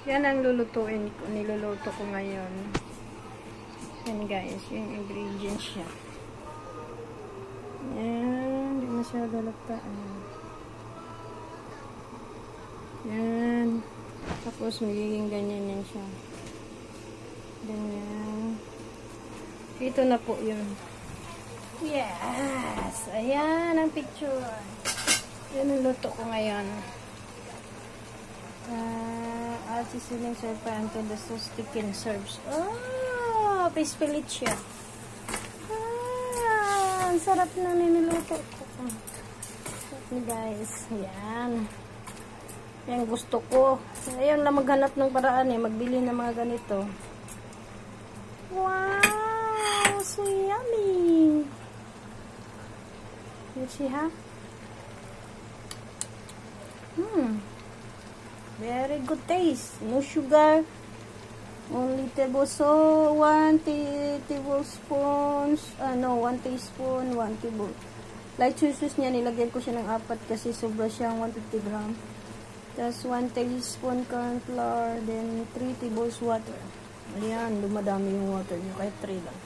Yan ang lulutuin ko. Niluluto ko ngayon. Yan guys. Yung ingredients siya. Yan. Hindi masyado lagtaan. Yan. Tapos magiging ganyan yan siya. Ganyan. Ito na po yun. Yes! Ayan ang picture. Yan ang luto ko ngayon. Add seasoning, serve pan to the sauce, chicken serves. Oh! Pispilit siya. Ang sarap na niluto ko. Okay guys. Ayan. Yan gusto ko. Ayun lang maghanap ng paraan magbili ng mga ganito. Wow! So yummy! You see ha? Very good taste. No sugar. Only so 1 tablespoons. 1 teaspoon, 1 table. Light sauce niya, nilagyan ko siya ng 4 kasi sobra siyang 150 gram. Tapos 1 teaspoon corn flour, then 3 tables water. Ayan, dumadami yung water niya, kahit 3 lang.